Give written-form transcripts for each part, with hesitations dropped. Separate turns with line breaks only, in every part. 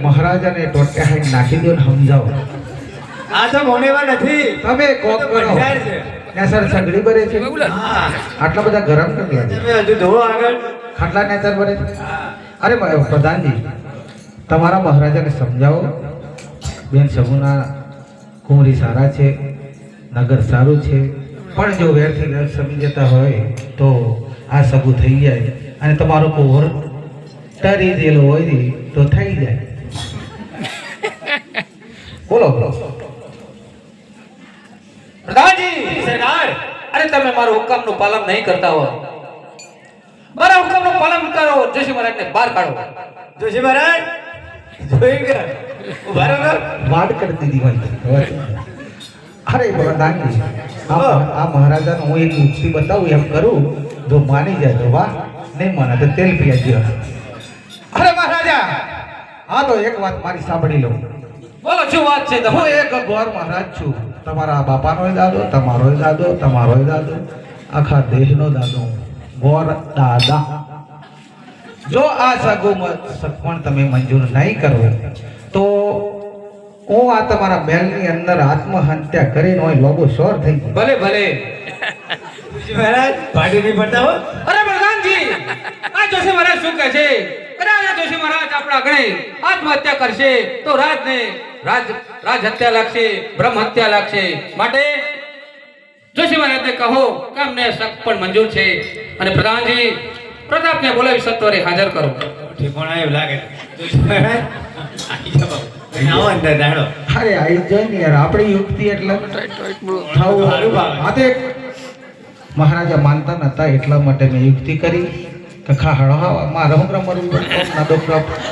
મહારાજાને tote high નાખી દો ને સમજાવો.
આ તો મોનેવા નથી,
તમે કોક કરો.
ભંડાર છે.
ત્યાં સર સગડી ભરે છે.
હા,
આટલા બધા ગરમ નથી લાગે.
તમે હજુ ધોવો આગળ.
ખાટલા નેતર ભરે છે. અરે પ્રધાનજી, તમારા મહારાજાને સમજાવો. બેન સગુના કુંવરી સારા છે, નગર સારું છે, પણ જો વેરથી વેર સમી જતા હોય તો આ સગું થઈ જાય અને તમારો કુંવર તરી દેલો હોય તો થઈ જાય. બોલો બોલો.
પ્રધાનજી, સરદાર, અરે તમે મારા હુકમનું પાલન નહીં કરતા હો. મારા હુકમનું પાલન કરો, જોશી મહારાજને બહાર કાઢો.
જોશી મહારાજ જોઈ ગયા, ઉભા રહો.
વાડ કરી દીધી હોય. અરે પ્રધાનજી, આ મહારાજાને હું એક યુક્તિ બતાવું એમ કરું, જો માની જાય તો વાહ, નહીં માને તો તેલ પીયા જેવા. અરે મહારાજા, હા તો એક વાત મારી સાંભળી લો.
બોલો, શું વાત છે
હું
તમારી?
એક ગોર મહારાજ છું. તમારા બાપાનો દાદો, તમારો દાદો, તમારો દાદો, આખા દેશનો દાદો, ગોર દાદા. જો આ સગવણ તમે મંજૂર નહીં કરો તો હું આ તમારા મહેલની અંદર આત્મહત્યા કરીને હોય લોબો સોર થઈ ગયો.
ભલે ભલે.
જોશી મહારાજ પાટી નહીં પડતા હો.
અરે પ્રધાનજી, આ જોશી મહારાજ શું કહે છે? કદાચ આ જોશી મહારાજ આપણા ગણે આત્મહત્યા કરશે તો રાજને રાજ હત્યા લાગશે, બ્રહ્મ હત્યા લાગશે. માટે જોશી મહારાજને કહો કે અમને શક પણ મંજૂર છે. અને પ્રધાનજી, પ્રતાપને બોલાવી સત્વરે હાજર કરો.
ઠીકોણા એવું લાગે. જોશી મહારાજ આવી જાઓ. આવો અંદર દાડો.
અરે આઈ જાય ને યાર, આપણી યુક્તિ એટલે
સારું ભાવે.
આ તો એક મહારાજા માનતા નતા એટલા માટે મેં યુક્તિ કરી કે ખાડો હા મારે હું રમવું ના દો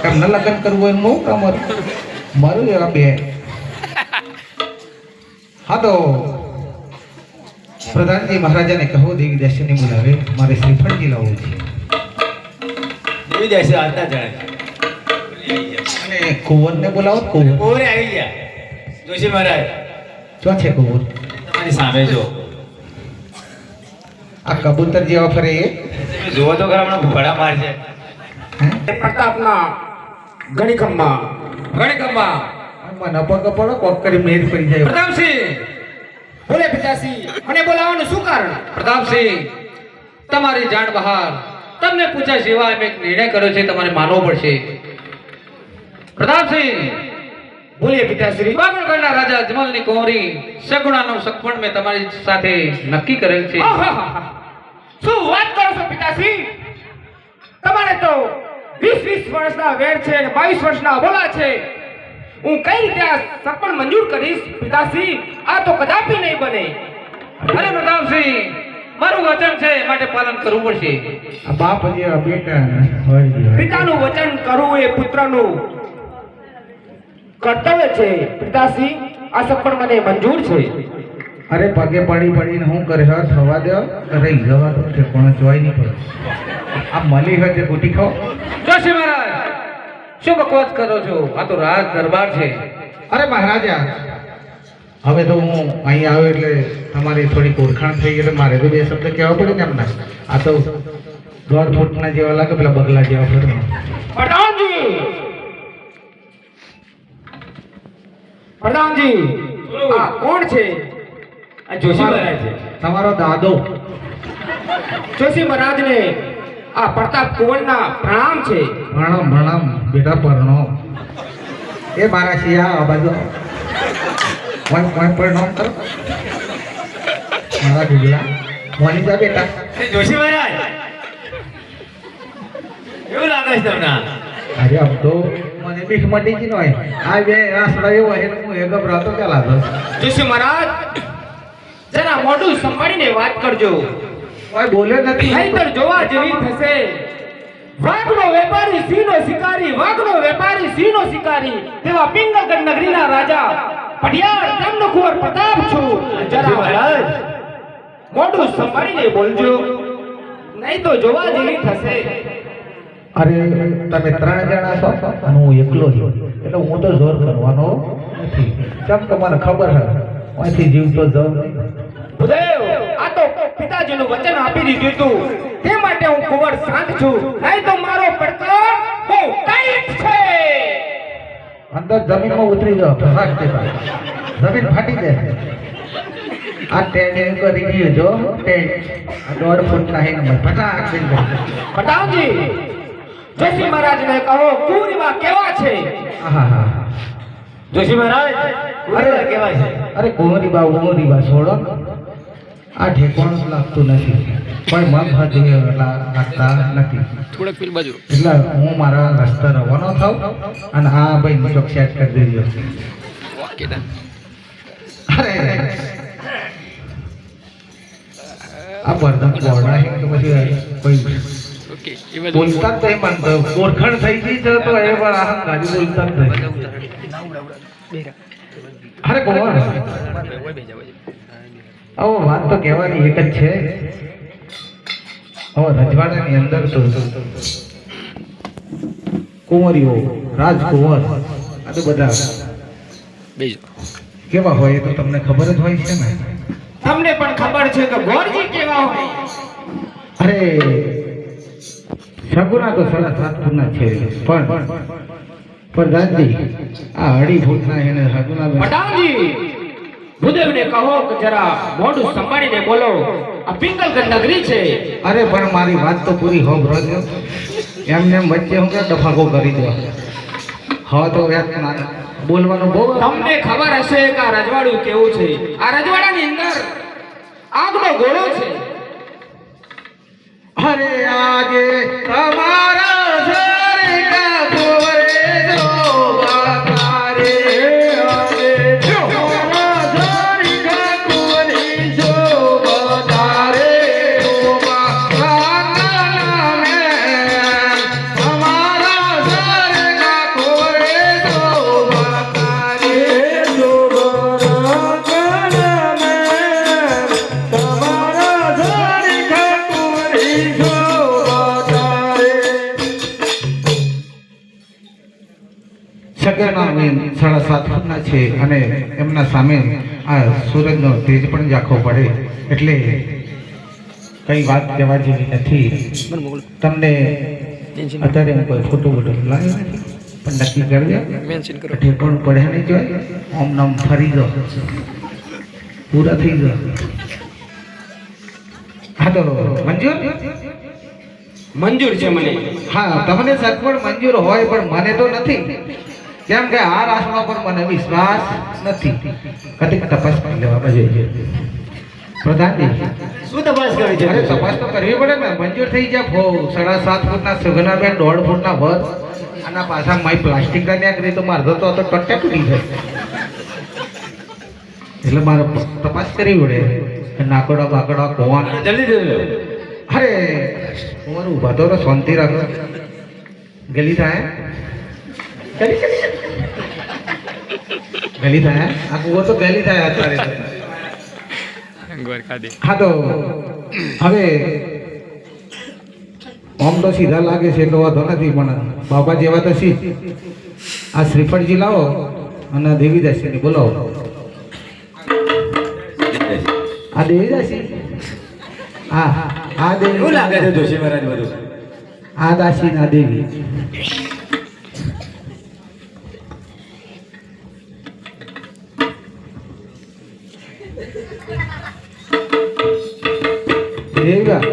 એમને લગ્ન કરવું હોય હું રમવું મારું એવા બે. હા તો પ્રધાનજી મહારાજાને કહો દેવી દર્શનને બોલાવે, મારે શ્રીફળજી લાવવું છે.
દેવી દેશે આવતા જણાય.
અને કુંવરને બોલાવો. કુંવર
કોરે આવી ગયા. જોશી મહારાજ
ક્યાં છે કુંવર?
તમારી સામે જો.
આ કબૂતર જેવા ફરે એ
તમે જુઓ તો ખરા, હમણાં ભૂખડા મારશે.
પ્રતાપના ગણિકમમાં
ગણિકમ્મા,
મને પગ પડો કોક કરી મેર પડી જાય.
પ્રતાપસિંહ,
બોલે પિતાશ્રી, મને બોલાવવાનું શું કારણ?
પ્રતાપસિંહ, તમારી જાણ બહાર તમને પૂછ્યા સિવાય મેં એક નિર્ણય કર્યો છે, તમારે માનવો પડશે. પ્રતાપસિંહ,
બોલે પિતાશ્રી.
બાગણગઢના રાજા અજમલની કુંવરી સગુણાનું સગપણ મેં તમારી સાથે નક્કી કરેલ છે.
આહાહા. શું વાત કરો છો પિતાશ્રી? તમારે તો 20 વર્ષના વેર છે અને 22 વર્ષના બોલા છે. હું કઈ રીતે આ સપન મંજૂર કરીશ પિતાશ્રી? આ તો કદાપી નહીં બને.
અરે પ્રતાપસિંહ, મારું વચન છે માટે પાલન કરવું પડશે.
આ બાપ જેવા બેટા હોય.
પિતાનું વચન કરવું એ પુત્રનું કર્તવ્ય છે પિતાશ્રી. આ સપન મને મંજૂર છે.
અરે પગે પડી પડીને હું કરે હા થવા દો રહી જવા દો છે પણ જોઈ નહીં પડે. આ મળી હોય તે ગુટી ખાઓ.
જોશી મહારાજ, શું બકવાસ કરો છો? આ તો રાજ દરબાર છે.
અરે મહારાજા, હવે તો હું અહીં આવ્યો એટલે તમારી થોડી ઓળખાણ થઈ એટલે મારે તો બે શબ્દ કહેવા પડે ને એમના. આ તો 1.5 ફૂટના જેવા લાગે, પેલા બગલા જેવા ફરે.
પ્રધાનજી, પ્રધાનજી, આ કોણ છે?
આ જોશી મહારાજ છે.
તમારો દાદો.
જોશી મહારાજને આ પ્રતાપ કુંવરના પ્રણામ છે.
પ્રણામ પ્રણામ બેટા પ્રણામ. એ મારા શિયા આ બાજુ કોઈ કોઈ પ્રણામ કરો. મારા ઢીગલા મોની જા બેટા.
એ જોશી મહારાજ એવું લાગે છે તમને?
અરે આમ તો મને બીક મટી ગઈ હોય. આ બે રાસડા એવો હોય એટલે હું એ ગભરાતો ચાલા હતો.
જોશી મહારાજ, જરા મોઢું સંભાળીને વાત કરજો.
કોઈ બોલ્યો નથી.
નહીંતર જોવા જેવી થશે. વાઘનો વેપારી સિંહનો શિકારી, વાઘનો વેપારી સિંહનો શિકારી, તેવા પિંગલગઢ નગરીના રાજા પટિયાર તેમનો કુંવર પ્રતાપ છું. જરા મહારાજ મોઢું સંભાળીને બોલજો, નહીં તો જોવા જેવી થશે.
અરે તમે 3 જણા છો અને હું એકલો છું એટલે હું તો જોર કરવાનો નથી. કેમ તમને ખબર હે અહીંથી જીવતો જાઉં નહીં.
ભૂદેવ, આ તો પિતાજીનું વચન આપી દીધું હતું, તે માટે હું કુંવર શાંત છું. નહીં તો મારો પડકાર બહુ ટાઈટ છે.
અંદર જમીનમાં ઉતરી જાઓ ફસાક દેતા જમીન ફાટી જાય આ ટેન્ટ એમ કરી ગયું જો ટેન્ટ આ 1.5 ફૂટના હે નંબર ફટાક દઈને જાય.
પ્રતાપજી જોશી મહારાજને કહો કુંવરીબા કેવા છે?
આહા
જોશી મહારાજ કુંવરીબા કેવા છે?
અરે કુંવરીબા છોડો આ ઠેકાણું જ લાગતું નથી કોઈ મગ હજી લાગતા નથી
થોડક પેલી બાજુ
એટલે હું મારા રસ્તે રવાનો થાઉં અને આ ભાઈ નીચો સેટ કરી દેજો. અરે આ પડદા પોળા છે તો પછી કોઈ
ઓકે
બોલતા જ નહીં માનતો ઓળખાણ થઈ ગઈ છે તો એ પણ આ ગાડી બોલતા જ નહીં. અરે કોણ આવો વાત તો કહેવાની એક જ છે. હવે રજવાડાની અંદર તો કુંવરીઓ રાજકુંવર આ તો બધા
બેજો
કેવા હોય એ તો તમને ખબર જ હોય છે ને.
તમને પણ ખબર છે કે ગોરજી કેવા હોય?
અરે સગુના તો 7.5 ફૂટના છે પણ દાદી આ 2.5 ફૂટના એને સગુના
પ્રતાપજી ભૂદેવને કહો કે જરા મોઢું સંભાળીને બોલો. આ પિંગલગઢ નગરી છે.
અરે પણ મારી વાત તો પૂરી હોભરો છો. એમને એમ વચ્ચે હું કે ડફાકો કરી દો હા તો બોલવાનું બહુ.
તમને ખબર હશે કે આ રજવાડું કેવું છે? આ રજવાડાની અંદર આગનો ગોળો છે.
અરે આજે તમારા સરકા ગોરે જો બાકારે આજે તમારા સરકા ગોરી જો બાકારે ઓ બાકાના મે તમારા સરકા ગોરે જો બાકારે જો બાકાના મે તમારા સરકા ગોરી સગરના મેન 7.5 ફૂટના છે અને એમના સામે આ સૂરજનો તેજ પણ ઝાંખો પડે એટલે કઈ વાત કહેવા જેવી નથી. તમને અત્યારે હું કોઈ ફોટો લાવ્યો નથી પણ નક્કી કરજો ઠેકાણું પડે નહીં જોઈએ આમ નામ ફરી જાઓ પૂરા થઈ જાઓ. હા તો મંજૂર
મંજૂર છે મને.
હા તમને સગવડ મંજૂર હોય પણ મને તો નથી કેમ કે આ રાષ્ટ્ર પર મને વિશ્વાસ નથી. કદી તપાસ કરી લેવા જોઈએ પ્રધાનજી.
શું તપાસ કરી છે?
અરે તપાસ તો કરવી પડે ને. મંજૂર થઈ જાય 7.5 ફૂટના સગના બેન 1.5 ફૂટના વધ આના પાછા મારી પ્લાસ્ટિક ના નીકળી તો મારે તો કટ્ટા તૂટી જાય એટલે મારે તપાસ કરવી પડે કે નાકડા બાકડા કોણ.
જલ્દી જલ્દી.
અરે તમારું ઉભા તો શાંતિ રાખો. ગલી થાય ગલી થાય આ કુવો તો ગલી થાય અત્યારે. હા તો હવે આમ તો સીધા લાગે છે એટલો વાંધો નથી પણ બાપા જેવા તો સી આ શ્રીફળજી લાવો અને દેવીદાસીને બોલાવો. આ દેવીદાસી હા આ દેવી
શું લાગે છે જોશી મહારાજ બધું?
આ દાસી ના દેવી દેવીબા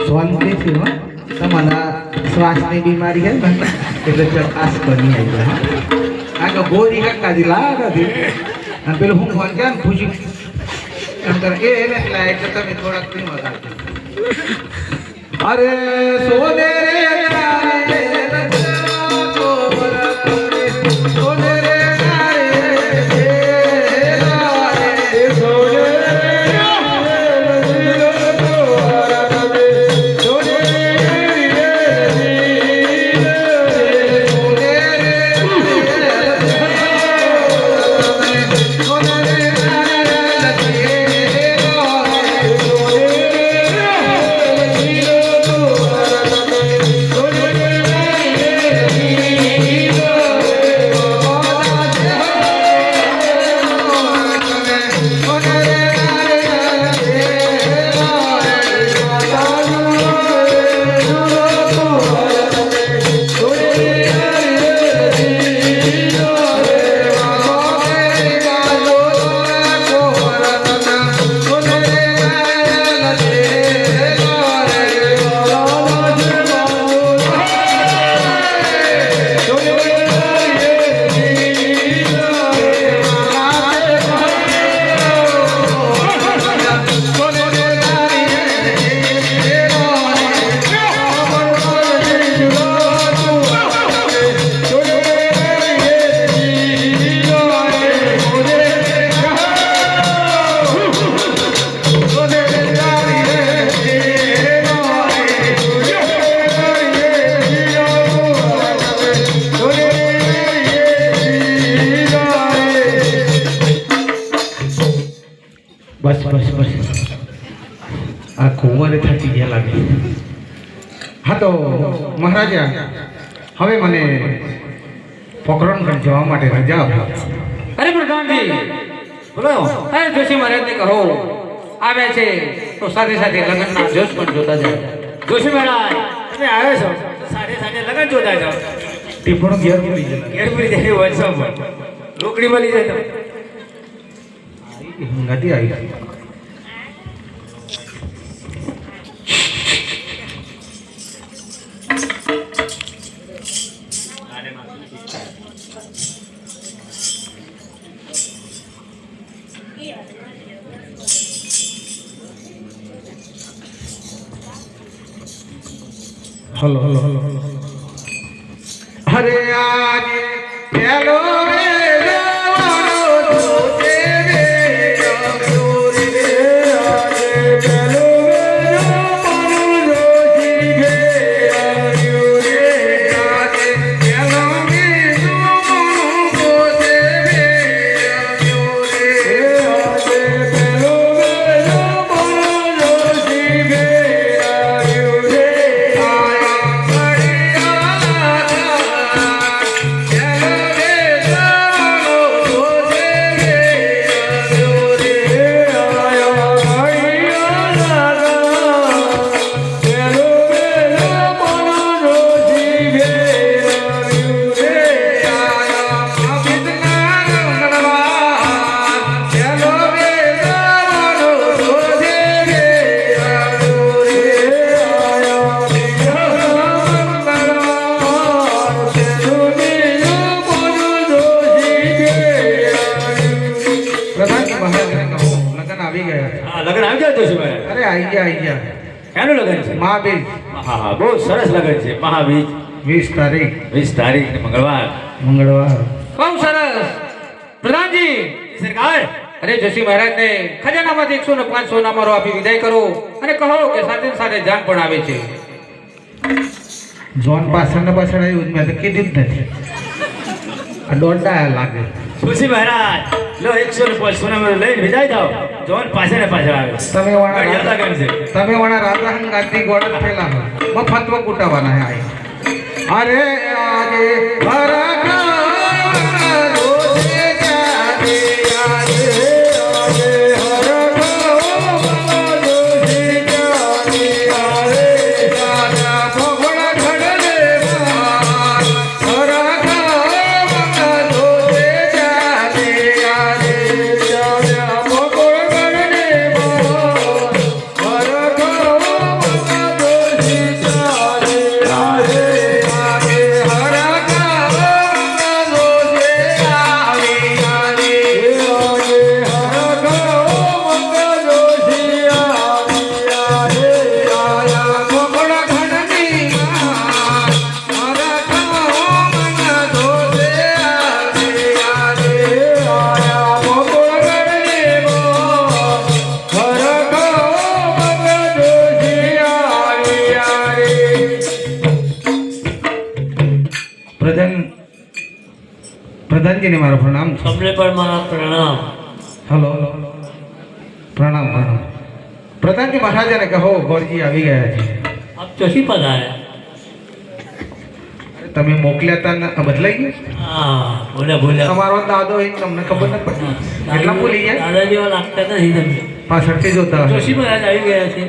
શાંતિથી હો. તમારા શ્વાસની બીમારી હે ને એટલે ચકાસ બની આવી જાય હા. આગળ ગોરી કાઢી લાગી અને પેલું હું ફોન ક્યાં ખુશી એમ કરે એને લાયક કે તમે થોડાક નહીં વગાડો. અરે સોને રે નારે રચના તો બરકરે સોને રે નારે સોને ઉંમરે થતી ગયા લાગે. હા તો મહારાજા, હવે મને પોખરણગઢ જવા માટે રજા આપો.
અરે પ્રધાનજી,
બોલો.
અરે જોશી મહારાજને કહો આવે છે તો સાથે સાથે લગ્નના જોશ પણ જોતા જાય.
જોશી મહારાજ, તમે આવ્યા છો તો સાથે સાથે લગન જોતા જાઓ.
ટીપણું ઘેર ભૂલી જતા.
ઘેર પૂરી જાય વર્ષો રોકડી મળી જાય તો
નથી આવી. Hello hello hello hello. અરે આજે પેલો રે જવાનો જોતે રે આવ્યો રે. આજે પેલો રે જવાનો જોશી ઘે આવ્યો રે. આજે પેલો રે જવાનો જોતે રે આવ્યો રે. આજે પેલો રે જવાનો જોશી ઘે આવ્યો રે. પ્રધાનજી મહારાજને કહો, લગ્ન આવી ગયા.
હા લગન આવી ગયા જોશી મહારાજ.
અરે આવી ગયા.
એનું લગન છે.
મહાબીજ
હા હા બહુ સરસ લગન છે. મહાબીજ
20 તારીખ
20 તારીખ ને મંગળવાર.
મંગળવાર.
બહુ સરસ પ્રધાનજી.
સરકાર
અરે જોશી મહારાજને ખજાનામાંથી 105 સોનામારો આપી વિદાય કરો અને કહો કે સાથે ને સાથે જાન પણ આવે છે.
જોન પાછળ ને પાછળ આવ્યું મેં તો કીધું જ નથી. આ દોડડા લાગે.
જોશી મહારાજ લો 105 સોનામાં લઈને વિદાય થાવ. જોન પાછળ ને પાછળ આવે.
તમે
બઢિયા
વાળા
લગન છે.
તમે વાળા રાજા હંગાતી ગોળત થયેલા મફતમાં કૂટાવાના હે આય. અરે આજે પ્રધાનજીને મારો પ્રણામ છે.
તમને પણ મારા પ્રણામ.
હલો પ્રણામ પ્રણામ. પ્રધાનજી મહારાજાને કહો ગોરજી આવી ગયા છે.
આપ ચોથી પધાર્યા.
તમે મોકલ્યા હતા ને આ બદલાઈ ગયું.
હા બોલ્યા
તમારો દાદો એ તમને ખબર નથી પડી. કેટલા ભૂલી ગયા.
દાદા જેવા લાગતા નથી તમે.
પાછળથી જોતા હશો.
જોશી મહારાજ આવી ગયા છે.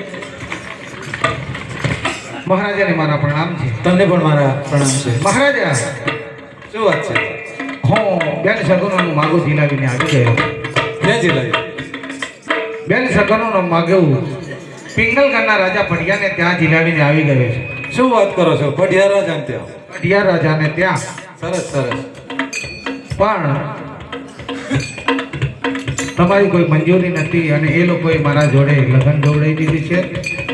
મહારાજાને મારા પ્રણામ છે.
તમને પણ મારા પ્રણામ છે.
મહારાજા
શું વાત છે?
હું બેન સગુનોનું માગું ઝીલાવીને આવી ગયો.
ક્યાં જિલ્લા?
બેન સગુનોનું માગું પિંગલગઢના રાજા પઢિયાને ત્યાં ઝીલાવીને આવી ગયો છે.
શું વાત કરો છો? પઢિયાર રાજા ને ત્યાં?
પઢિયા રાજાને ત્યાં.
સરસ સરસ.
પણ તમારી કોઈ મંજૂરી નથી અને એ લોકોએ મારા જોડે લગ્ન જોડાઈ દીધી છે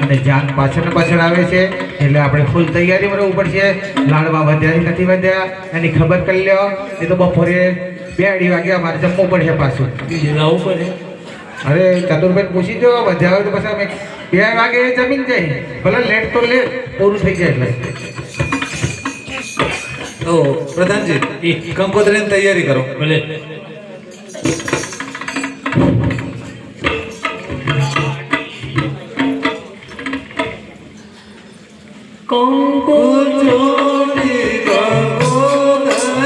અને જાન પાછળ ને પાછળ આવે છે એટલે આપણે ફૂલ તૈયારીમાં રહેવું પડશે. લાડવા વધ્યા નથી વધ્યા એની ખબર કરી લ્યો. એ તો બપોરે 2-2:30 વાગ્યા મારે જમવું પડશે પાછું.
બીજું લાવવું પડે.
અરે ચતુરભાઈ પૂછી જો વધ્યા હોય તો પછી અમે 2 વાગે જમીન જાય. ભલે લેટ તો લેટ પૂરું થઈ જાય એટલે.
તો પ્રધાનજી કંકોત્રીની તૈયારી કરો.
ભલે. કંકુ ચોટી કંકોત્રી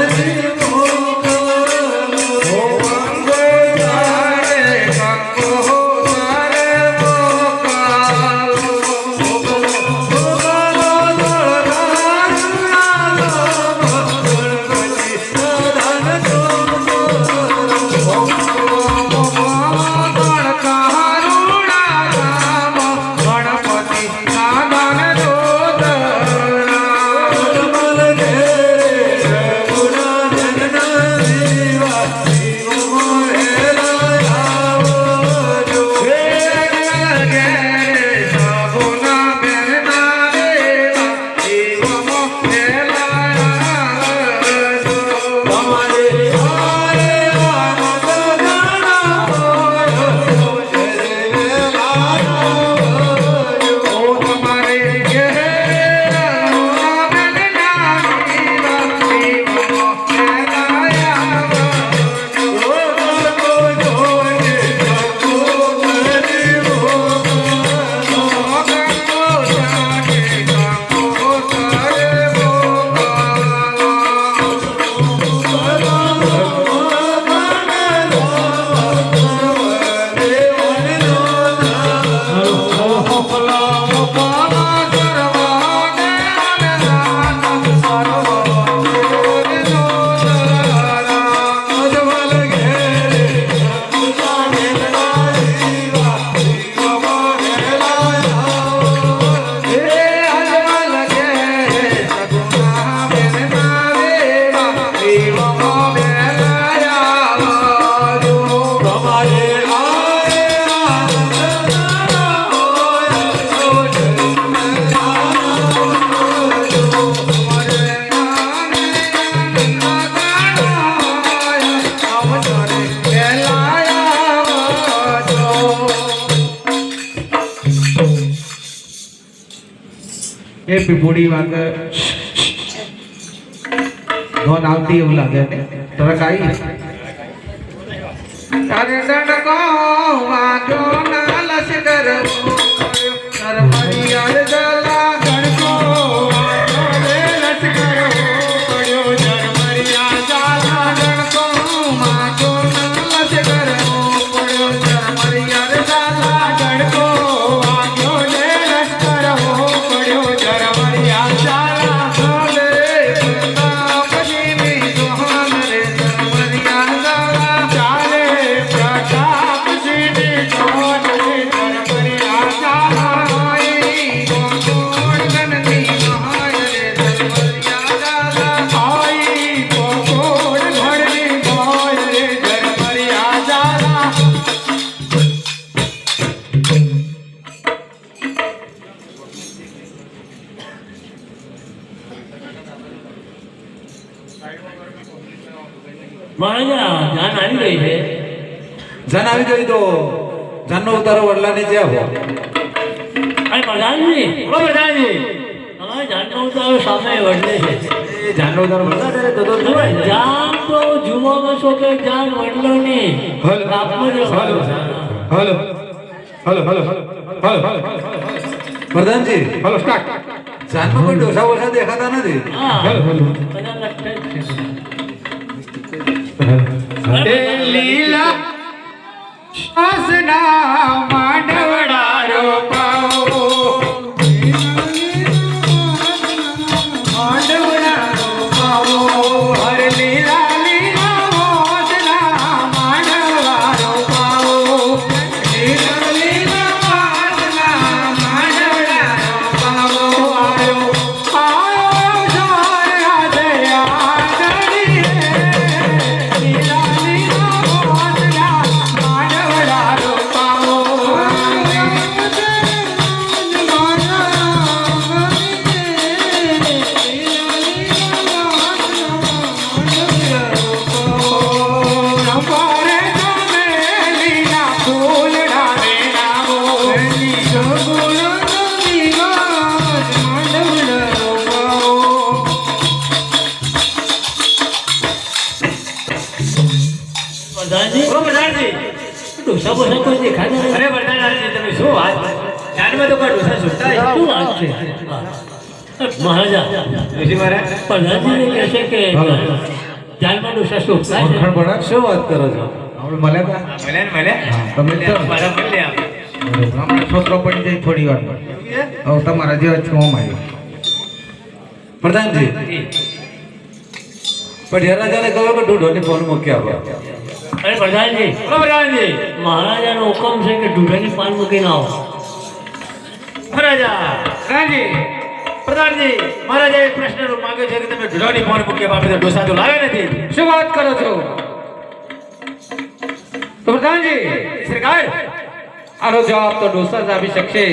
એ પીપુડી વાગે ધોન આવતી એવું લાગે ને તરક આવી તારે ડડકો વાગ્યો ના લશ્કર નરમરિયાળ ગલા ગણકો વાગ્યો રે લશ્કર પડ્યો નરમરિયા જાલા ગણકો વાગ્યો ના લશ્કર પડ્યો નરમરિયાળ જાલા ગણકો વાગ્યો રે લશ્કર પડ્યો નરમરિયા જાલા ગલે પ્રતાપજીની દોહાન રે નરમરિયા જાલા ચાલે પ્રતાપજીની દોહાન રે નરમરિયા જાલા આઈ ગોળ ગણની મહાય રે નરમરિયા જાલા આઈ ગોળ ગણની મહાય રે નરમરિયા જાલા
મહારાજા જાન આવી ગઈ છે
જન આવી ગઈ તો જનનો ઉતારો વડલાને જ્યાં હો
અરે પ્રધાનજી
બોલો પ્રધાનજી
હવે જાનનો ઉતારો સામે વળલે છે
એ જાનનો ઉતારો વડલા તો
હવે જાન તો જુવામાં છો કે જાન વડલો ની આપમાં જ
hello hello hello hello hello પ્રધાનજી
હલો સ્ટાર્ટ
જાનમાં કોઈ ડોસા વોસા દેખાતા નથી
હા બધા લગતા જ છે
એ લીલા આસના માંડવડા રોપાઓ માંડવડા રોપાઓ હર લીલા લીલા આસના માંડવડા રોપાઓ લીલા લીલા આસના માંડવડા રોપાઓ આયો આયો સારા દયા કરી લીલા લીલા આસના માંડવડા રોપાઓ
પ્રધાનજી
બોલો પ્રધાનજી
ડોસા બોસા કોઈ દેખાતા નથી.
અરે પ્રધાનજી તમે શું વાત જાનમાં તો કોઈ ડોસા છૂટતા
શું વાત છે મહારાજા
ડોશી મહારાજ
પ્રધાનજીને કહેશે કે જાનમાં ડોસા શું થાય છે?
ઓળખાણ પડે?
શું વાત કરો છો
આપણે મળ્યા હતા?
મળ્યા
તમે તો
મારા મળ્યા
બરોબર. અમારો છોકરો પડી જાય થોડી વાર હવે તમારા જેવા છો અમારી
પ્રધાનજી પઢિયાર રાજાને કહો કે ઢૂંઢોની ફોન મૂકી આપો
અરે પ્રધાનજી
પ્રધાનજી
મહારાજાનો હુકમ છે કે ઢૂંઢાની પાન મૂકીને આવો.
મહારાજા રાજી પ્રધાનજી મહારાજા એક પ્રશ્ન માંગે છે કે તમે ઢોળાની ફોન મૂકી આપે તો ડોસા તો લાવે નથી
શું વાત કરો છો તો પ્રધાનજી
સરકાર
આનો જવાબ તો ડોસા જ આપી શકશે.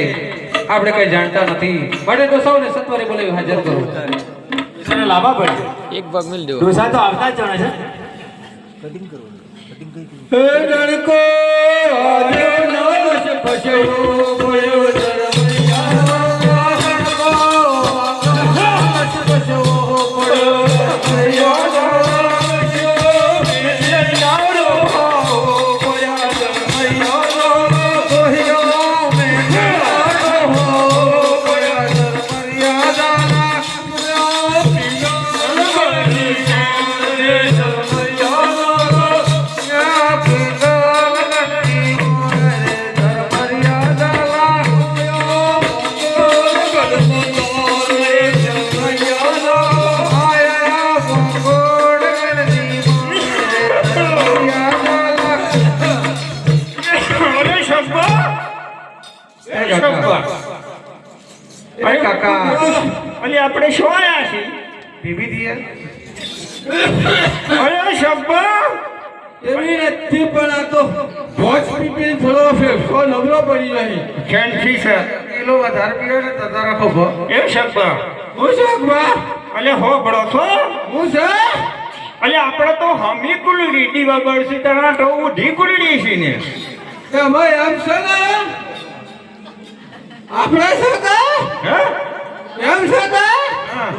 આપણે કઈ જાણતા નથી માટે ડોસાઓને સત્વરે બોલાવી હાજર કરો.
ડોસાને લાવવા પડે
એક ભાગ મિલ દો.
ડોસા તો આવતા જ જણા છે
નડકો આજો નોસ ફસવો બોલ્યો
અલી આપણે શું આયા છીએ
પીવી દઈએ
અરે શબ્બા
એવી નથી પણ આ તો ભોજ પીપી થોડો ફેફસો નબળો પડી જાય
કેન્સી છે
કિલો વધારે પીવો ને તો રાખો ભો
એ શબ્બા
હું છે અકબા
અલે હો બડો છો
હું છે
અલે આપણે તો હમી કુલડી દીવા બળસી તણા તો ઉધી કુલડી છે ને
કે અમે એમ છે ને આપણે છે કે
હે
એમ છે કે
હા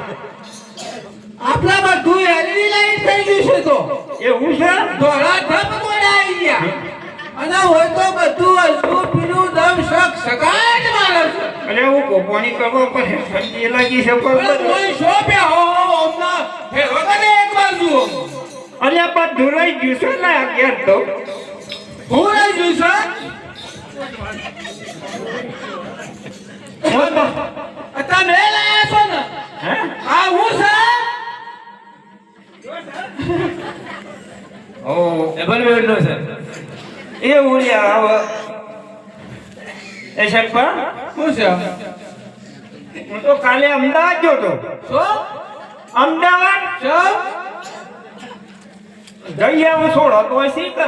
આપણા બધું એલઈડી લાઈટ થઈ ગયું છે તો
એવું છે
ધોળા ધબ મોડા આવી ગયા અને હોય તો બધું હસવું પીલું દમ શક સકાટ મારે છે
અલે હું કોપવાની કરવો પડે ઠંડી લાગી છે
અરે કોઈ શો પે હો ઓમના ફેરો કરે એક બાજુ
અલે પણ ધુરાઈ ગયું છે ને અગિયાર તો
હું રહી જઈશ તમે લાયા છો ને
હે
આ હું છે
ઓ
ડબલ બેડનો છે
એ ઉલ્યા આવ એ શબ્બા
હું છે
હું તો કાલે અમદાવાદ ગયો તો
શું
અમદાવાદ
શું
જઈ આવું છોડો તો શીખ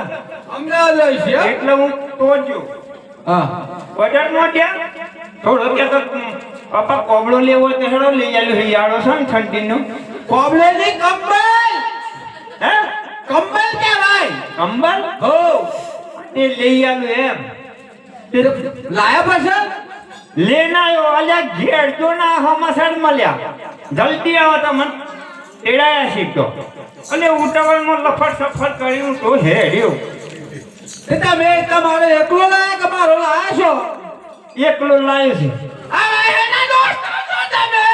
અમદાવાદ આવી છે
એટલે હું તો જો
હા
બજારમાં ગયા થોડો કે તો પપ્પા કોબળો લેવો તો હેડો લઈ આલ્યો હિયાળો છે ને ઠંડીનો
કોબલે ની કંબલ
હે
કંબલ કહેવાય
કંબલ
હો
તે લઈ આલ્યો એમ
લાયા પાછા
લેના આવ્યો અલ્યા ઘેર જો ના હમાસડ મળ્યા જલ્દી આવો તો મન એડાયા શીખતો અને ઉતાવળમાં લફડ સફર કર્યું તો હેડ્યો
એ તમે તમારો એકલો લાયા કે મારો લાયા છો
એકલો લાવ્યો છે
આ એના દોસ્તો છો તમે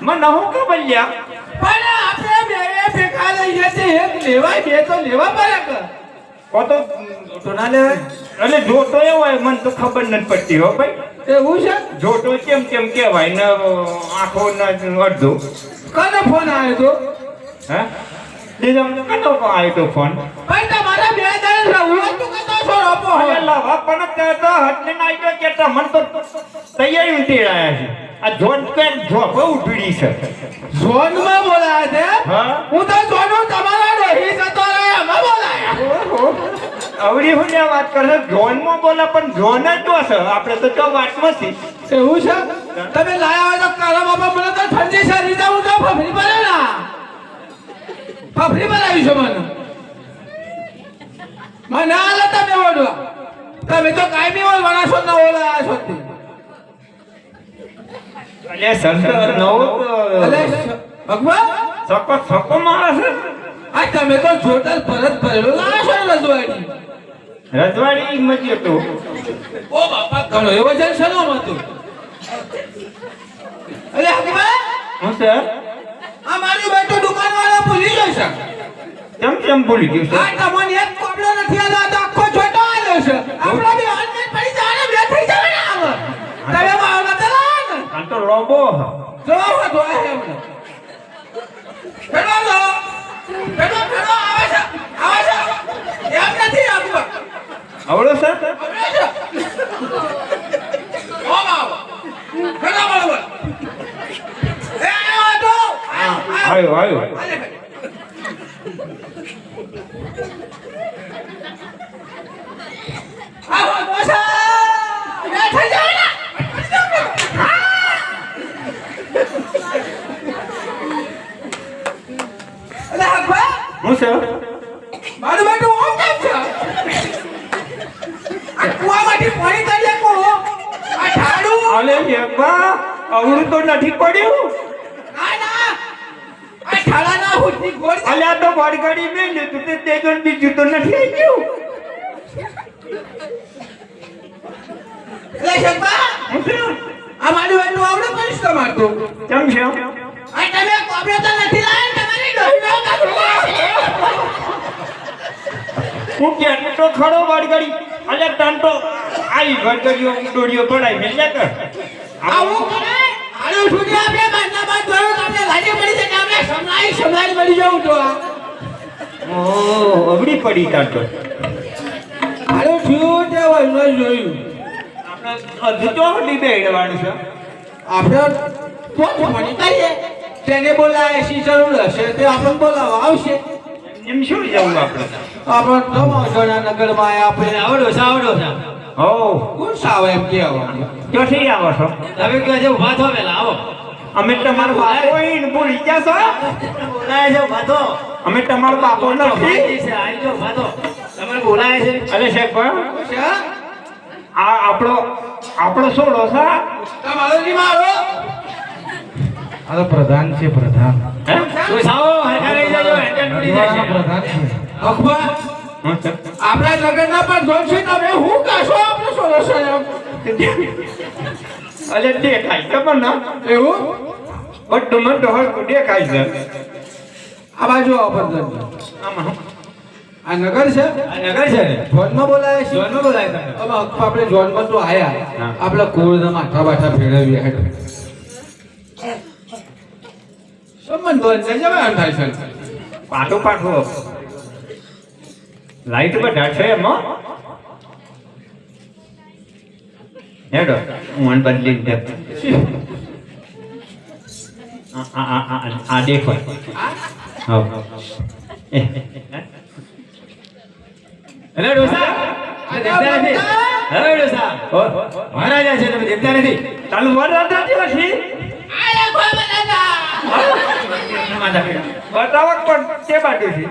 મને હું ખબર લ્યા
પણ આપણે બે ભેગા લઈએ તે એક લેવાય બે તો લેવા પડે કે
ઓ તો ના લેવાય એટલે જોતો એવો હોય મને તો ખબર નથી પડતી હો ભાઈ
એવું છે
જોતો કેમ કેમ કહેવાય ને આંખો ના અડધો
કનો ફોન આવ્યો તો
હે દીધો કતો આવ્યો તો ફોન
પણ તમારા બે દાડા રહું તું કતો છો આપો
અરે લાવા પણ કહેતો હટને ના આવ્યો કે તો મન તો તૈયારી ઉઠી રહ્યા છે આ જોન કે જો બહુ ભીડી છે
ઝોન માં બોલાયા છે
હા
હું તો ઝોન તમારા રોહી જતો રહ્યો એમાં બોલાયા
અવળી હું વાત કરે જોન માં બોલા પણ જોન જ તો છે આપણે તો જો વાતમાં છે
એવું છે તમે લાયા હોય તો કાલા બાપા મને તો ઠંડી શરીર દે હું તો ફફરી પડે ના ફફરી બનાવી છો મને આલે તમે ઓડવા તમે તો કાયમી ઓળવાના છો ન ઓળાયા છો તે
અલે સંદર નવો
અલે ભગવાન
સકો સકો માણસ છે
આ તમે તો જોતલ ભરત ભરેલો લાયા છો ને રજવાડી
રજવાડી મજ્યો તો
ઓ બાપા ઘણો એવો જણ છે નો મતો
અરે હકીબા
હું સર
આ મારું બેટો દુકાનવાળો ભૂલી ગયો છે
કેમ ભૂલી ગયું સર
આ તમને એક કોબલો નથી આલો તો આખો છોટો આલો છે આપણા બે અનમેન પડી જવાને બે થઈ જવાના આવ તમે મારો નતલા ને
આ તો લોબો
જો હો હે મને પેલો આવે છે એમ નથી આપવા
આવડો સર
ઓ બાબા પેલો બરોબર એ આયો તો
આવ્યો
આવો બોસા બે થઈ જવાના અરે હકબા
હું સર
મારું બેટું ઓમ કેમ છે આ કુવામાંથી પાણી કાઢી કો આ ઠાડું
અલે એકબા આવડું તો નથી પડ્યું
ના આ ઠાડાના હુટની ગોળ
અલે આ તો વાડગાડી મેં લીધું તે જણ બીજું તો નથી આવી ગયું
લે શકબા
હું સર
આ મારું બેટું આવડે કરીશ તમારું
કેમ છે
આ તમે કોબરો તો નથી લાયા તમારી ડોહીનો કાઢો
હું ક્યાં તો ખડો વાડગાડી અલે તાંતો આઈ વાડગાડીઓ ડોડીઓ પડાઈ મેં લે કર
આવું કરે આડું છૂટી આપણે બાંધના બાંધ ધોરણ આપણે લાગે પડી છે કે આપણે સમલાઈ પડી જવું તો
ઓ અબડી પડી તાંતો
આડું છૂટે હોય ન જોયું
આપણે તો ડિબેડવાનું છે
આપણે તો મની કરીએ તેને બોલાય સી જરૂર હશે તે આપણને બોલાવવા આવશે
એમ શું જવું આપણે
આપણે તો મોઢાના નગરમાં આપણે આવડો છે
હો
કોણ સાવ એમ કે આવો
ક્યાંથી આવો છો
તમે કહો છો ઉભા થો પેલા આવો
અમે તમારો બાપો ઈન ભૂલી ગયા છો
બોલાય છે ઉભા થો
અમે તમારો બાપો નથી
ભાઈ છે આઈ જો ઉભા થો તમે બોલાય છે
અરે સાહેબ
છે
આ આપણો સોડો છે
તમારો ની મારો
આ તો પ્રધાન છે પ્રધાન
હે
તું સાવો હરખા રહી જાજો હેન્ડલ તૂટી જશે
પ્રધાન છે
અખબા
હું સર
આપણા નગરના પણ જોન છે તમે હું કાશો આપણે સોલ્યુશન
અરે દેખાય છે પણ ના
એવું
બધું મને તો હરખું દેખાય છે
આ બાજુ આવો પણ
આમાં
આ નગર છે
આ નગર છે ને
જોનમાં બોલાય છે
જોનમાં બોલાય તમે
હવે આપણે જોનમાં તો આયા
હા.
આપણે કોળના માથા બાઠા ફેરવી હેઠ સંબંધ બંધ થઈ જવાય થાય છે
પાઠો લાઈટ બધા છે એમાં હેડો હું બદલી દે આ દેખો હા
હેલો ડોસા આ દેખતા નથી હેલો ડોસા મહારાજા છે તમે દેખતા નથી
ચાલુ વર રાતા નથી
આયા કોઈ બનાતા
બતાવક પણ તે બાજુ છે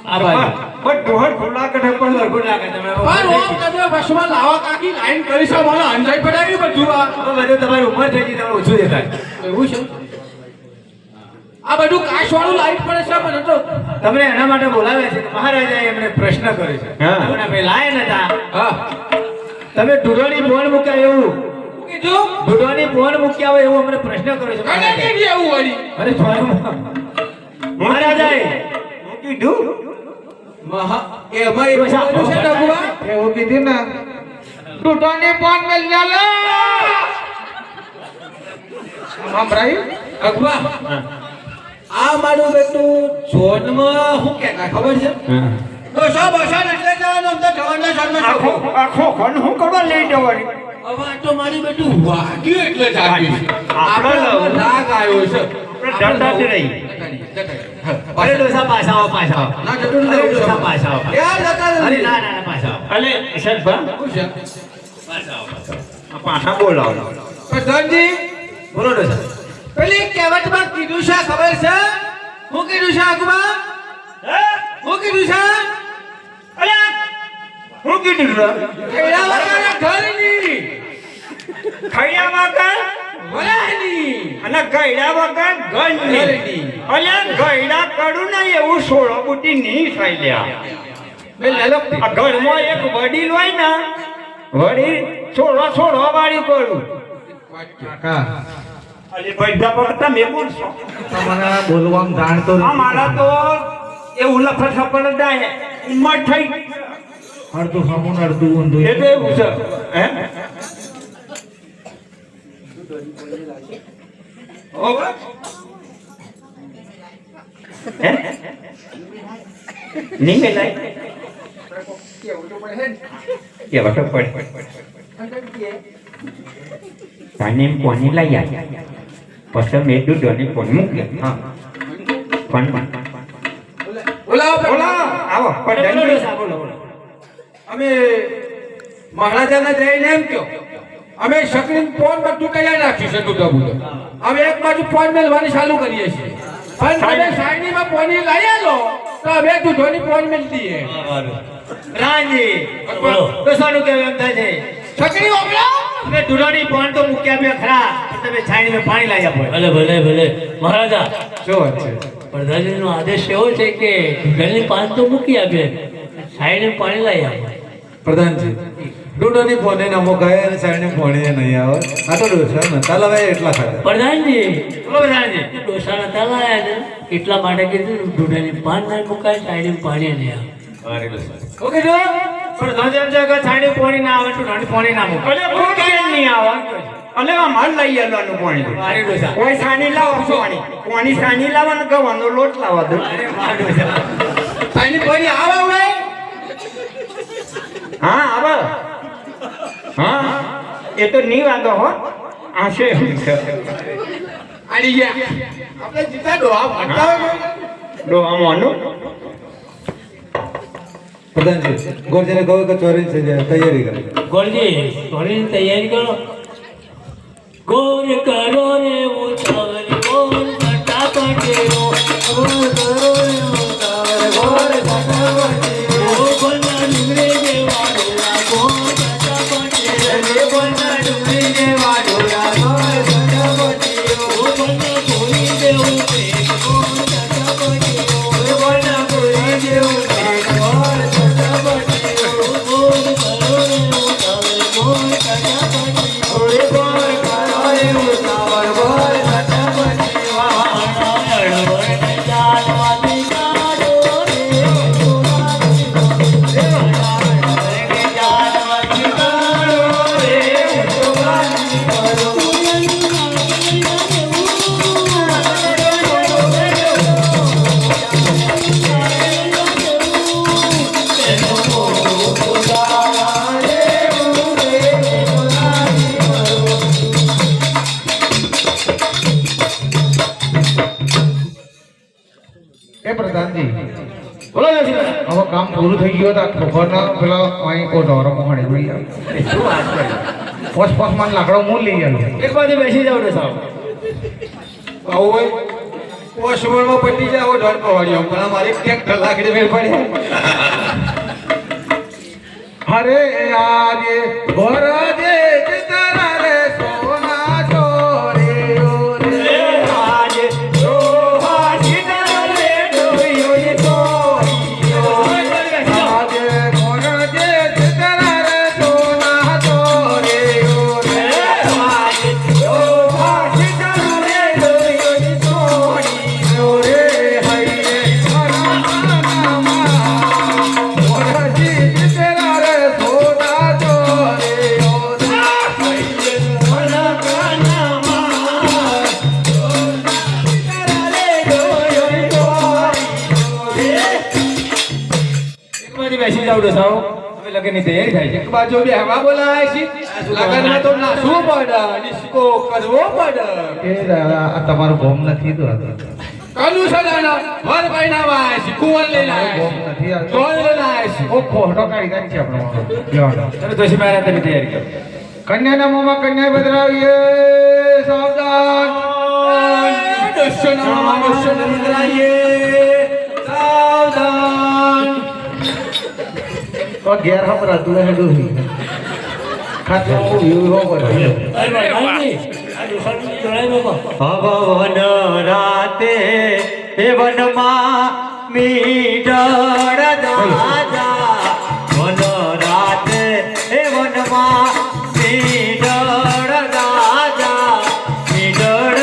આ બાજુ
બધું હરખું લાગે છે પણ
ગુડ લાગે તમે
પણ ઓમ તમે બસમાં લાવા કાકી લાઈન કરી છે મને અંજાઈ પડાવી બધું આ
બધું તમારી ઉંમર થઈ ગઈ તમારું ઓછું દેખાય
એવું છે આ બધું કાશ વાળું લાઈટ પડે છે મને તો
તમને એના માટે બોલાવે છે મહારાજાએ એમને પ્રશ્ન કર્યો છે
હા.
તમને ભાઈ લાયા નતા
હા
તમે ઢૂંઢોની બોન મૂક્યા એવું
કીધું
ઢૂંઢોની બોન મૂક્યા હોય એવું અમને પ્રશ્ન કર્યો છે
કને
મહારાજાએ.
કીધી એવું વળી
અરે સ્વયં મહારાજાએ
હું કીધું
મહા એમાં એવું બોલ્યું છે ડબુઆ
એવું કીધું ને
ટૂટાની પાન મેલ લે
સાંભળાય
અખબા આ મારું બેટું જોનમાં હું કહેતા ખબર છે બસા બસા એટલે જવાનું આમ તો જવાનના જન્મ
આખો આખો ખન હું કરવા લઈ જવાની
હવે આ તો મારી બેટું વાગ્યું એટલે જાગ્યું છે
આપણે
આપણે રાગ આવ્યો છે
આપણે ડરતા જ નહીં
અરે ડોસા પાછા આવો પાછા આવો
ના જતું
અરે ડોસા પાછા આવો
યાર જતા
અરે ના ના ના, પાછા આવો
અલે સાહેબ
શું છે
પાછા આવો
આ પાછા બોલાવો
પ્રધાનજી
બોલો ડોસા
પેલી કહેવતમાં કીધું છે ખબર છે હું કીધું છે અખબા હું કીધું છે
અલે હું કીધું છે
ખેડા વાળાના ઘરની
ખૈયા વગર
વરાની
અને ગયડા વગર ગણની
ગણની.
અલે ગયડા કરું ને એવું સોળો બુટી નહીં થાય લ્યા
બે લલક
આ ઘરમાં એક વડીલ હોય ને વડીલ છોડો વાળી કરું
કાકા
અરે પૈસા પકડતા મેં કોણ છો
તમને બોલવામાં જાણતો
આ
નથી.
મારા તો એવું લફર સફર જ જાય ઉંમર થઈ
અડધું સામું ને અડધું ઊંધું.
એટલે એવું છે હે ઓ બસ. હે નહીં મેલાય કેવા તો પડ પાણી કોની લઈ આવ્યા પછી મેં દૂધોની કોણ મૂક્યા હા કોણ બોલા આવો
બોલો, ડોસા, બોલો, બોલો. અમે મહારાજાને જઈને એમ કહો અમે શકરીન પોન બધું તૈયાર રાખ્યું છે દૂધો બુધો હવે એક બાજુ પોન મેલવાની ચાલુ કરીએ છીએ પણ તમે સાઈડીમાં પોની લઈ આલો તો અમે દૂધોની પોન મેલ દઈએ
પ્રધાનજી
બોલો.
ડોસાનું કેવું એમ થાય છે
શકરી ઓગળો
તમે દૂધોની પોણ તો મૂક્યા બે ખરા પણ તમે છાણીમાં પાણી લાવી આપો
ભલે ભલે ભલે મહારાજા
શું વાત છે
પ્રધાનજીનો આદેશ એવો છે કે ઘરની પાન તો મૂકી આપે સાઈડે પાણી લાવી આપે
પ્રધાનજી ડૂડોની ફોને ન મુકાય અને સાઈડની ફોને નહીં આવે આ તો ડોસા નતા લવાય એટલા ખાતા
પ્રધાનજી
બોલો પ્રધાનજી
ડોસાના તલાયા છે એટલા માટે કીધું દૂધાની પાન નહીં મુકાય સાઈડે પાણી નહીં આવે
ઓકે જો પ્રધાનજી એમ છે કે છાણી પોણી ના આવે દૂધોની પોણી ના મૂકે
અલે કોઈ કેમ નહીં આવે અલે આ માલ લઈ આવવાનું પાણી
અરે ડોસા
કોઈ સાની લાવો પાણી પાણી સાની લાવવાનું ગવાનો લોટ લાવવા દો
અરે વાહ ડોસા
સાઈડી પોની આવે હવે
હા આવે હા એ તો નહીં વાંધો હો આ છે
આડી ગયા આપણે જીતા ડોહા ભણતા હોય
ડોહામાંનું
પ્રધાનજી ગોરજીને કહો કે ચોરી થઈ જાય તૈયારી કરે
ગોળજી ગોળીની તૈયારી કરો ગોર કરો રે ઉતાવળ ગોર ફટાફટ રો ગોર કરો રે ઉતાવળ ગોર ફટાફટ રો બોલના ડુંગરે જેવા ડોલા ગોર ફટાફટ રે બોલના ડુંગરે જેવા ડોલા ગોર ફટાફટ રો બોલના કોઈ દેવું પેટ ગોર ફટાફટ રો બોલના કોઈ દેવું પેટ ગોર ફટાફટ રો ગોર કરો રે ઉતાવળ ગોર ફટાફટ રો ગોર કરો રે ઉતાવળ ગોર ફટાફટ
એ પ્રધાનજી
બોલો ડોસી
હવે કામ પૂરું થઈ ગયું તો ખોખરના પેલા અહીં કોઈ ઢોરો મોહણી લઈ આવે
શું વાત કરે
પોસ પોસમાં લાકડો હું લઈ આવ્યો
એક બાજુ બેસી જાવ ડોસા
આવું હોય પોષણમાં પટી જાય આવો ઢોર પવાડ્યો પણ અમારે ટ્રેક્ટર લાકડી મેળ પડે
હરે આજે ગોરજે ચિતરા રે સોના ચોરે ઓરે
આજે ડોહા સીધા રે ડોયો ચોરીઓ
આજે ગોરજે ચિતરા રે સોના ચોરે ઓરે
આજે ડોહા સીધા રે ડોયો ચોરીઓ
ઓરે હૈયે હરમાનામાં ગોરજે ચિતરા રે સોના ચોરે ઓરે
એક બાજુ બેસી જાવ ડોસાઓ હવે લગનની તૈયારી થાય છે
એક બાજુ બે હવા બોલાય છે લગનમાં તો નાચવું પડે ડિસ્કો કરવો પડે
એ આ તમારું ગોમ નથી તો
કનું છે દાડા વર ભાઈના વાય છે કુવર લઈ લાય
ગોમ
છે
નથી આ
ઢોલ લઈ લાય છે
ઓ ખોટો કાઢી નાખ છે આપણો લ્યો
ચલો ડોસી મારા તમે તૈયારી કરો
કન્યાના મોમાં કન્યા બદલાવીએ સાવધાન
દર્શન મંદરાઈએ સાવધાન
તો ઘેર હમ રાતું હેડું ખાતો યુરો કરે
પ્રધાનજી આ ડોસાનું જોડાઈ બાપા
ભવન રાતે એ વનમાં મીડળ દાદા વન રાતે એ વનમાં મીડળ દાદા મીડળ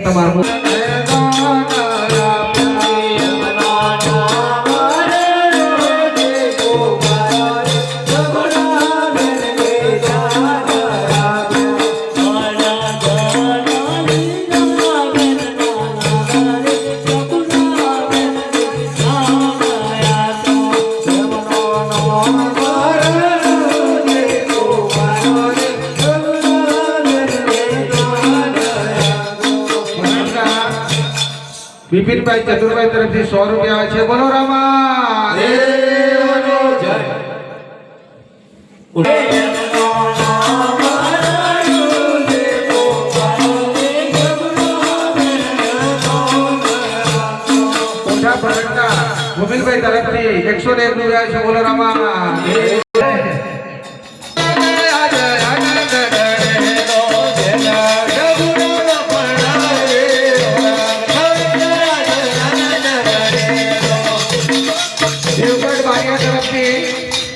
તમારું બિપિનભાઈ ચતુરભાઈ તરફથી 100 રૂપિયા આવે છે. બોલો રામા દેવનો જય. મોટા ભરતના ગોવિંદભાઈ તરફથી 101 રૂપિયા આવે છે. બોલો રામા દેવ. દેવગઢ બારિયા તરફથી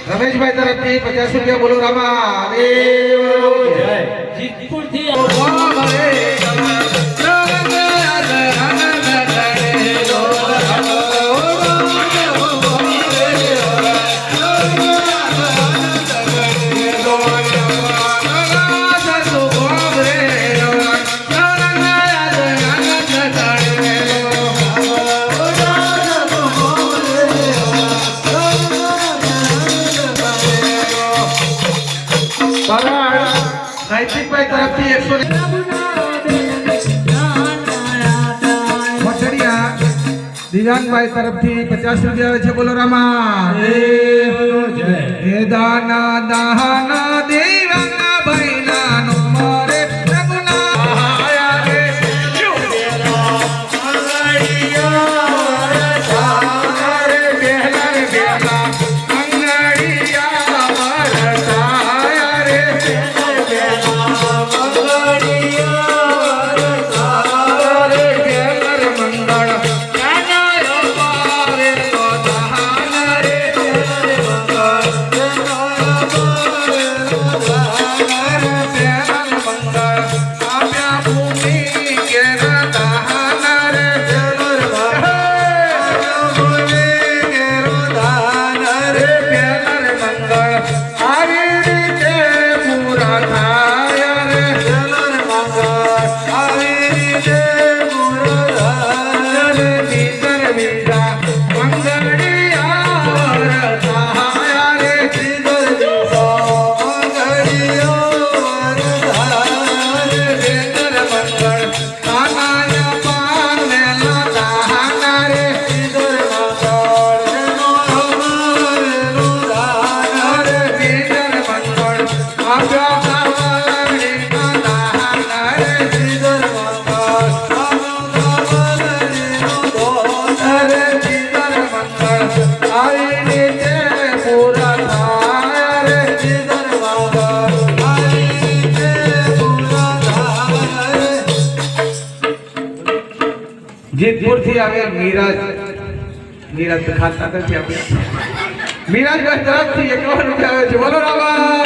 રમેશભાઈ તરફથી 50 રૂપિયા. બોલો રામા દેવનો જય.
જીતપુરથી
સાહિત્યભાઈ તરફથી 100 દિવ્યાંગભાઈ તરફથી 50 રૂપિયા આવે છે. બોલો રામા દેવનો જય. હે દાના દાના દિવ્યાંગભાઈ નાનો મોરે રઘુનાયા રે જેતપુરથી આવ્યા મીરાજ ખાતા નથી આવ્યા. મીરાજભાઈ તરફથી 51 રૂપિયા આવે છે. બોલો રામા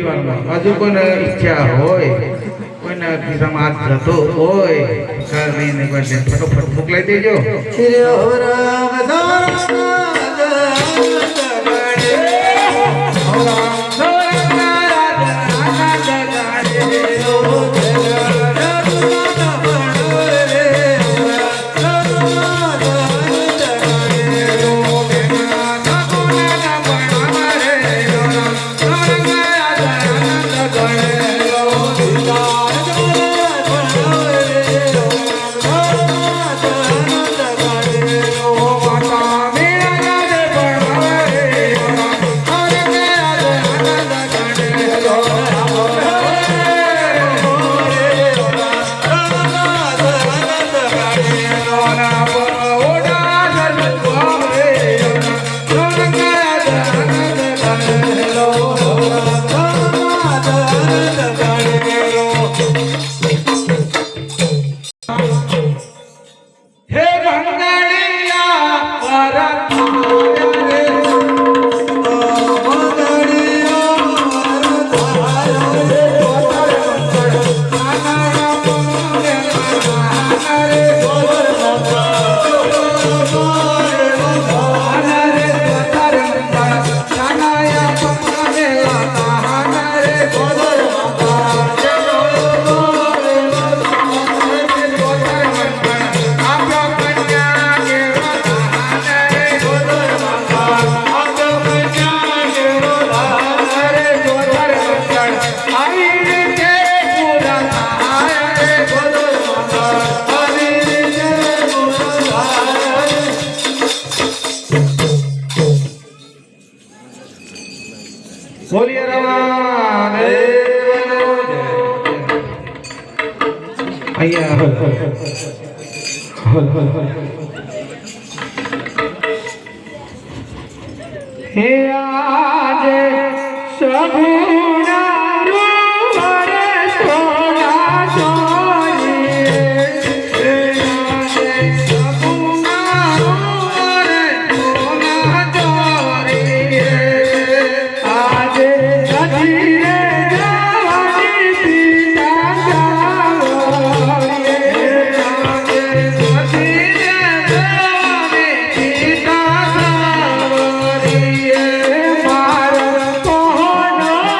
પરિવારમાં હજુ કોઈને ઈચ્છા હોય કોઈને ખિસ્સામાં હાથ જતો હોય કરીને કોઈ ફટોફટ મોકલાઈ દેજો બોલીએ રમા
હે આજે સગુણા રૂવરે સોના જોઈ હે આજે સગુણા રૂવરે સોના જોઈ આજે સજીરે જવાની સીતા જાવોએ આજે સજીરે જવાની સીતા જાવોએ મારો કોનો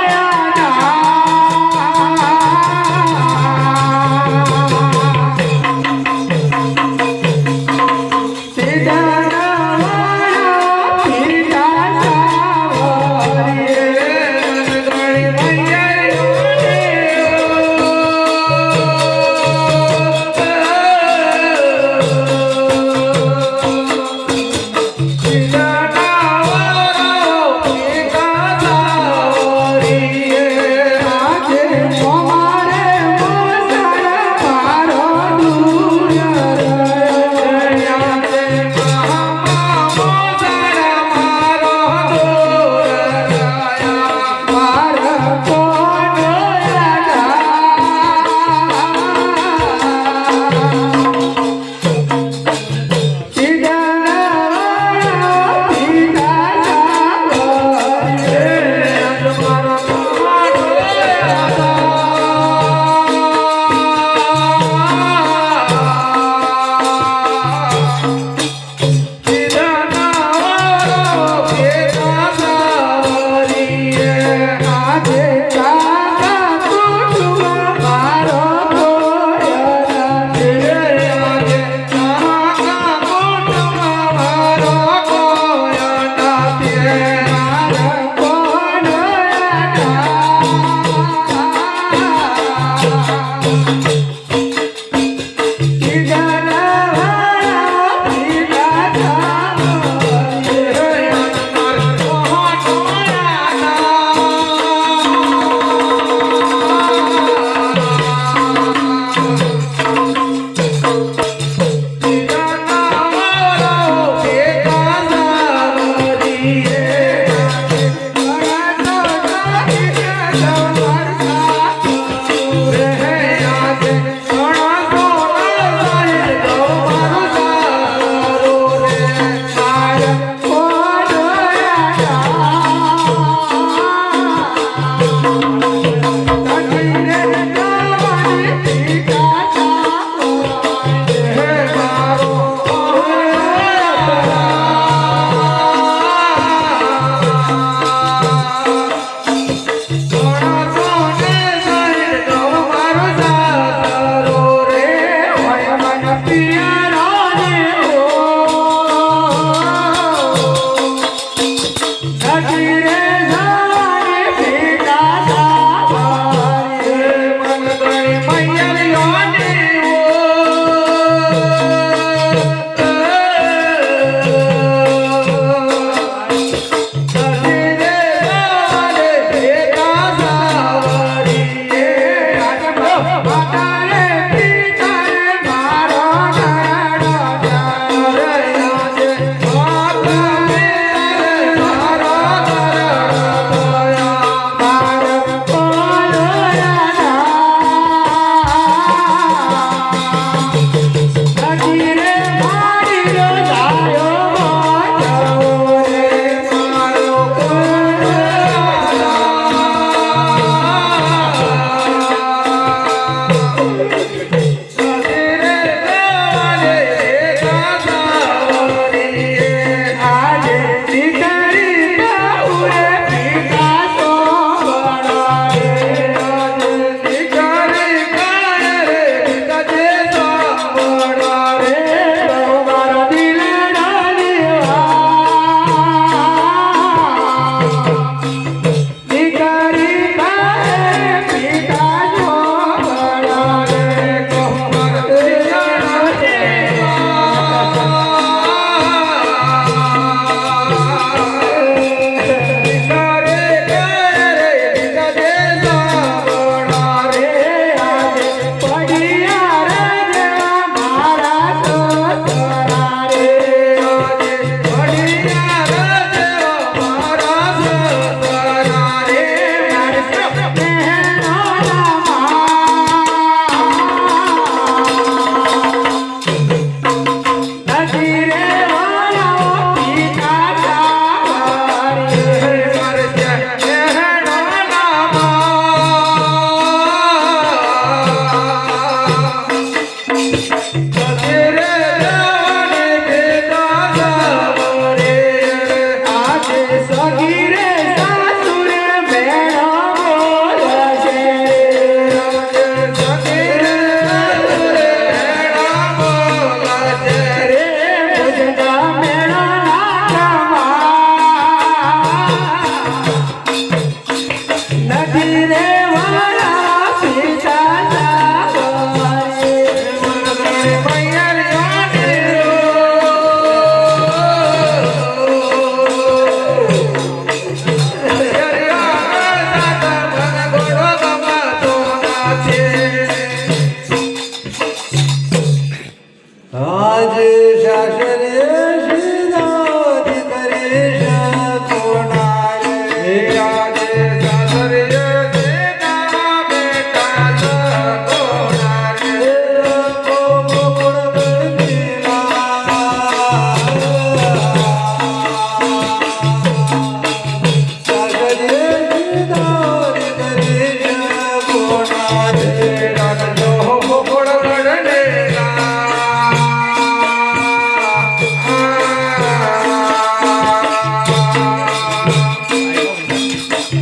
રાખજો ગોકુળ ગઢડેલા.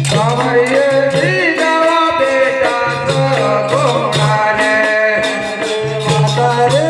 સવાઈએ દીધા બેટા સગુણા રે. માતા રે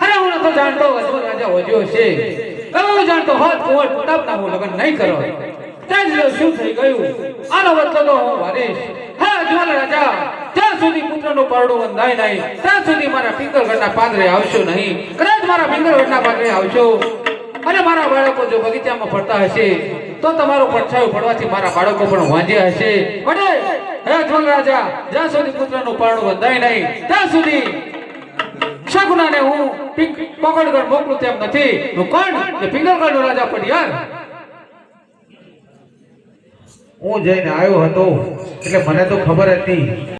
અરે હું તો જાણતો અજમલ રાજા હોજ્યો છે. હું જાણતો હોત કુંવર પ્રતાપના હું લગ્ન નહીં કરો. ત્યાં જ શું થઈ ગયું? આનો બદલો તો હું વારીશ. હા અજમલ રાજા, જ્યાં સુધી પુત્રનું પરડું બંધાય નહીં ત્યાં સુધી મારા પિંગલગઢના પાદરે આવશો નહીં. કદાચ મારા પિંગલગઢના પાદરે આવશો અને મારા બાળકો જો બગીચામાં ફરતા હશે તો તમારું પડછાયું પડવાથી મારા બાળકો પણ વાંજ્યા હશે. અને હે અજમલ રાજા, જ્યાં સુધી પુત્રનું પરડું બંધાય નહીં ત્યાં સુધી શગુનાને હું પકડગઢ મોકલું તેમ નથી. હું કોણ? કે પિંગલગઢનો રાજા પડિયાર.
હું જઈને આવ્યો હતો એટલે મને તો ખબર હતી